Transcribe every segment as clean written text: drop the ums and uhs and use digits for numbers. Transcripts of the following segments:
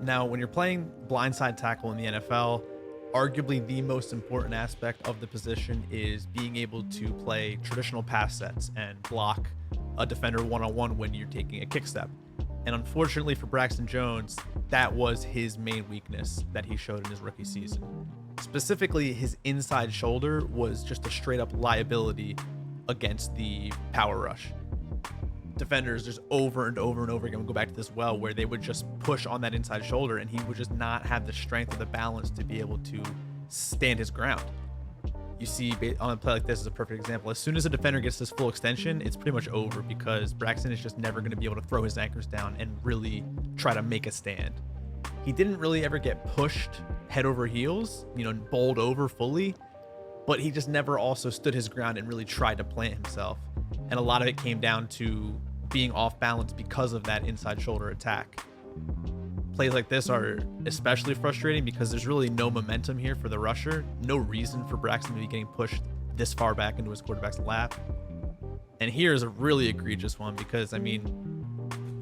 Now, when you're playing blindside tackle in the NFL, arguably the most important aspect of the position is being able to play traditional pass sets and block a defender one-on-one when you're taking a kick step. And unfortunately for Braxton Jones, that was his main weakness that he showed in his rookie season. Specifically, his inside shoulder was just a straight up liability against the power rush. Defenders just over and over and over again would go back to this well where they would just push on that inside shoulder and he would just not have the strength or the balance to be able to stand his ground. You see on a play like this is a perfect example. As soon as a defender gets this full extension, it's pretty much over because Braxton is just never going to be able to throw his anchors down and really try to make a stand. He didn't really ever get pushed head over heels, bowled over fully, but he just never also stood his ground and really tried to plant himself. And a lot of it came down to being off balance because of that inside shoulder attack. Plays like this are especially frustrating because there's really no momentum here for the rusher. No reason for Braxton to be getting pushed this far back into his quarterback's lap. And here is a really egregious one because, you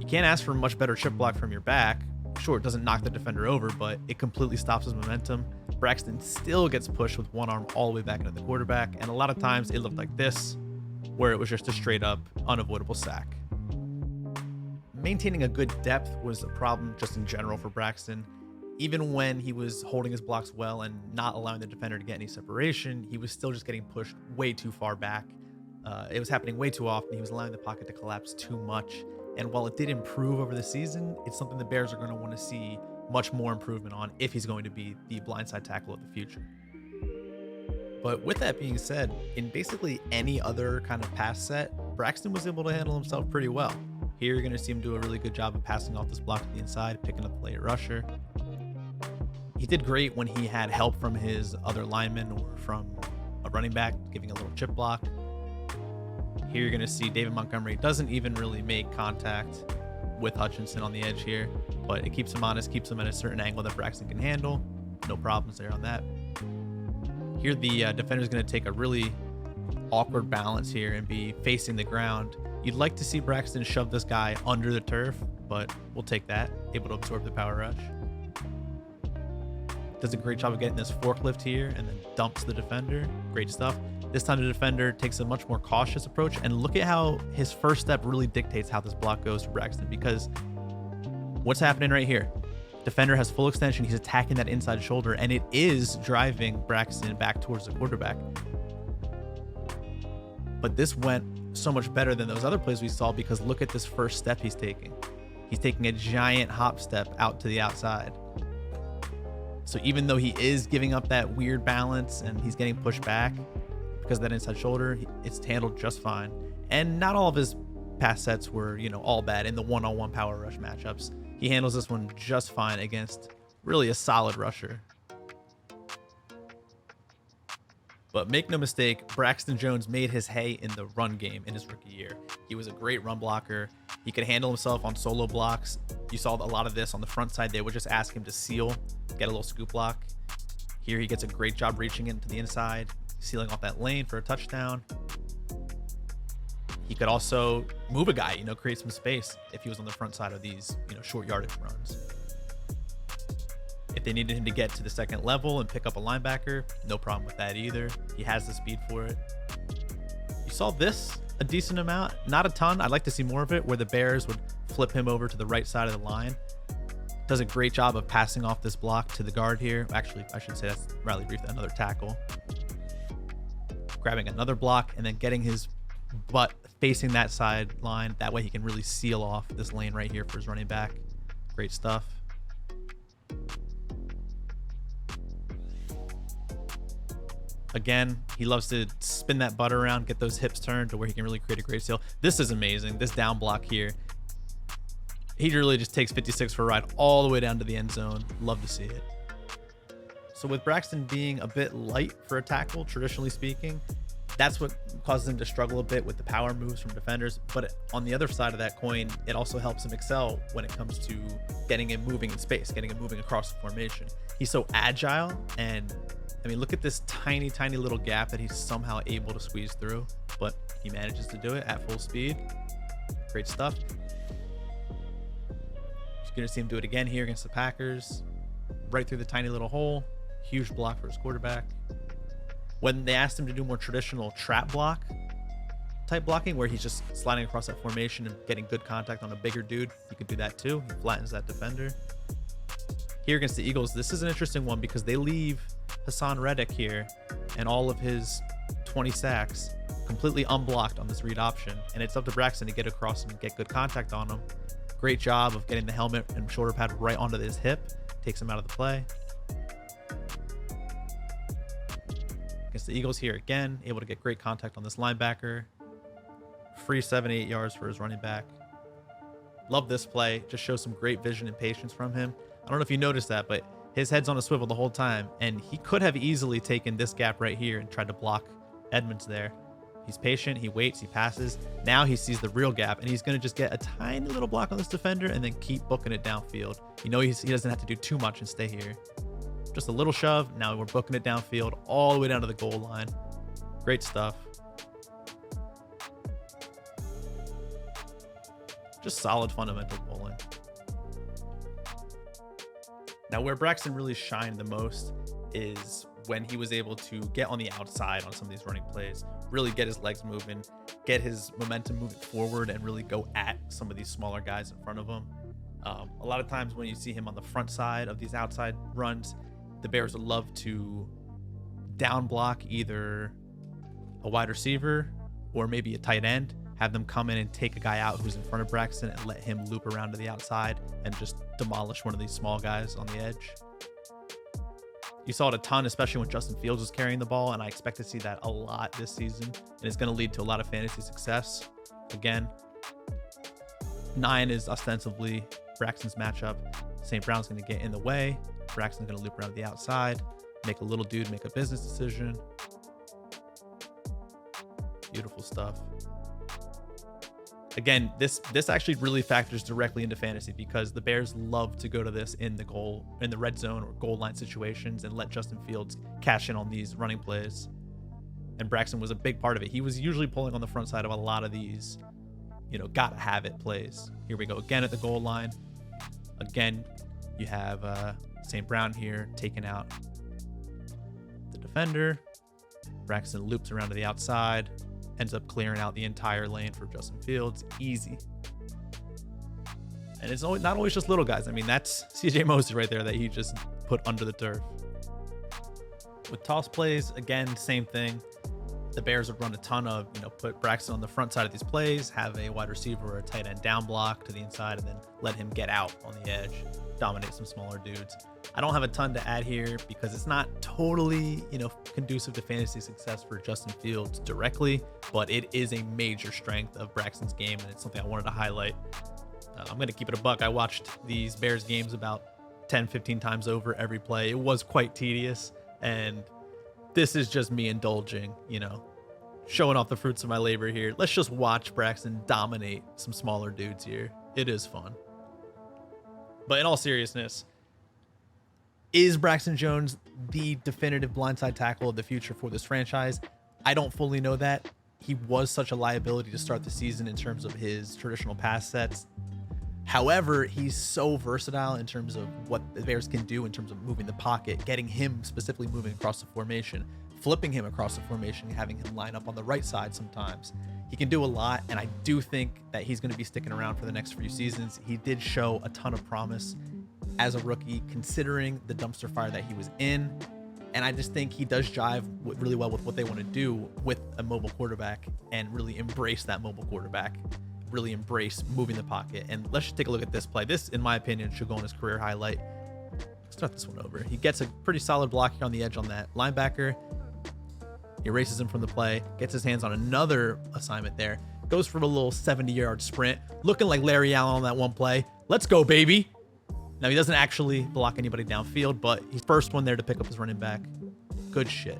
can't ask for a much better chip block from your back. Sure, it doesn't knock the defender over, but it completely stops his momentum. Braxton still gets pushed with one arm all the way back into the quarterback. And a lot of times it looked like this, where it was just a straight up unavoidable sack. Maintaining a good depth was a problem just in general for Braxton. Even when he was holding his blocks well and not allowing the defender to get any separation, he was still just getting pushed way too far back. It was happening way too often. He was allowing the pocket to collapse too much. And while it did improve over the season, it's something the Bears are going to want to see much more improvement on if he's going to be the blindside tackle of the future. But with that being said, in basically any other kind of pass set, Braxton was able to handle himself pretty well. Here you're going to see him do a really good job of passing off this block to the inside, picking up the late rusher. He did great when he had help from his other linemen or from a running back, giving a little chip block. Here you're going to see David Montgomery doesn't even really make contact with Hutchinson on the edge here, but it keeps him honest, keeps him at a certain angle that Braxton can handle. No problems there on that. Here the defender is going to take a really awkward balance here and be facing the ground. You'd like to see Braxton shove this guy under the turf, but we'll take that. Able to absorb the power rush. Does a great job of getting this forklift here and then dumps the defender. Great stuff. This time the defender takes a much more cautious approach, and look at how his first step really dictates how this block goes for Braxton, because what's happening right here? Defender has full extension. He's attacking that inside shoulder, and it is driving Braxton back towards the quarterback. But this went so much better than those other plays we saw because look at this first step he's taking. He's taking a giant hop step out to the outside. So even though he is giving up that weird balance and he's getting pushed back because of that inside shoulder, it's handled just fine. And not all of his pass sets were, all bad in the one-on-one power rush matchups. He handles this one just fine against really a solid rusher. But make no mistake, Braxton Jones made his hay in the run game in his rookie year. He was a great run blocker. He could handle himself on solo blocks. You saw a lot of this on the front side. They would just ask him to seal, get a little scoop block. Here he gets a great job reaching into the inside, sealing off that lane for a touchdown. He could also move a guy, create some space if he was on the front side of these, short yardage runs. If they needed him to get to the second level and pick up a linebacker, no problem with that either. He has the speed for it. You saw this a decent amount, not a ton. I'd like to see more of it, where the Bears would flip him over to the right side of the line. Does a great job of passing off this block to the guard here. Actually, I should say that's Riley Reef, another tackle. Grabbing another block and then getting his butt facing that sideline. That way he can really seal off this lane right here for his running back. Great stuff. Again, he loves to spin that butt around, get those hips turned to where he can really create a great seal. This is amazing. This down block here. He really just takes 56 for a ride all the way down to the end zone. Love to see it. So with Braxton being a bit light for a tackle, traditionally speaking, that's what causes him to struggle a bit with the power moves from defenders. But on the other side of that coin, it also helps him excel when it comes to getting him moving in space, getting him moving across the formation. He's so agile, and look at this tiny, tiny little gap that he's somehow able to squeeze through, but he manages to do it at full speed. Great stuff. You're going to see him do it again here against the Packers. Right through the tiny little hole. Huge block for his quarterback. When they asked him to do more traditional trap block type blocking, where he's just sliding across that formation and getting good contact on a bigger dude, he could do that too. He flattens that defender. Here against the Eagles, this is an interesting one because they leave Hassan Reddick here and all of his 20 sacks completely unblocked on this read option. And it's up to Braxton to get across and get good contact on him. Great job of getting the helmet and shoulder pad right onto his hip. Takes him out of the play. Against the Eagles here again, able to get great contact on this linebacker. Free 7-8 yards for his running back. Love this play. Just shows some great vision and patience from him. I don't know if you noticed that, but his head's on a swivel the whole time, and he could have easily taken this gap right here and tried to block Edmonds there. He's patient, he waits, he passes. Now he sees the real gap, and he's going to just get a tiny little block on this defender and then keep booking it downfield. You know, he doesn't have to do too much and stay here. Just a little shove. Now we're booking it downfield all the way down to the goal line. Great stuff. Just solid fundamental bowling. Now, where Braxton really shined the most is when he was able to get on the outside on some of these running plays, really get his legs moving, get his momentum moving forward, and really go at some of these smaller guys in front of him. A lot of times when you see him on the front side of these outside runs, the Bears would love to down block either a wide receiver or maybe a tight end, have them come in and take a guy out who's in front of Braxton and let him loop around to the outside and just demolish one of these small guys on the edge. You saw it a ton, especially when Justin Fields was carrying the ball, and I expect to see that a lot this season, and it's going to lead to a lot of fantasy success. Again, 9 is ostensibly Braxton's matchup. St. Brown's going to get in the way. Braxton's going to loop around to the outside, make a little dude make a business decision. Beautiful stuff. Again, this actually really factors directly into fantasy because the Bears love to go to this in the red zone or goal line situations and let Justin Fields cash in on these running plays. And Braxton was a big part of it. He was usually pulling on the front side of a lot of these, gotta have it plays. Here we go again at the goal line. Again, you have St. Brown here taking out the defender. Braxton loops around to the outside. Ends up clearing out the entire lane for Justin Fields. Easy. And it's not always just little guys. I mean, that's CJ Mosley right there that he just put under the turf. With toss plays, again, same thing. The Bears would run a ton of, put Braxton on the front side of these plays, have a wide receiver or a tight end down block to the inside, and then let him get out on the edge, dominate some smaller dudes. I don't have a ton to add here because it's not totally, conducive to fantasy success for Justin Fields directly, but it is a major strength of Braxton's game, and it's something I wanted to highlight. I'm going to keep it a buck. I watched these Bears games about 10, 15 times over every play. It was quite tedious, and this is just me indulging, showing off the fruits of my labor here. Let's just watch Braxton dominate some smaller dudes here. It is fun. But in all seriousness, is Braxton Jones the definitive blindside tackle of the future for this franchise? I don't fully know that. He was such a liability to start the season in terms of his traditional pass sets. However, he's so versatile in terms of what the Bears can do in terms of moving the pocket, getting him specifically moving across the formation, flipping him across the formation, having him line up on the right side sometimes. He can do a lot, and I do think that he's going to be sticking around for the next few seasons. He did show a ton of promise as a rookie, considering the dumpster fire that he was in. And I just think he does jive really well with what they want to do with a mobile quarterback and really embrace that mobile quarterback, really embrace moving the pocket. And let's just take a look at this play. This, in my opinion, should go on his career highlight. Let's start this one over. He gets a pretty solid block here on the edge on that linebacker. He erases him from the play, gets his hands on another assignment there, goes for a little 70-yard sprint, looking like Larry Allen on that one play. Let's go, baby. Now, he doesn't actually block anybody downfield, but he's first one there to pick up his running back. Good shit.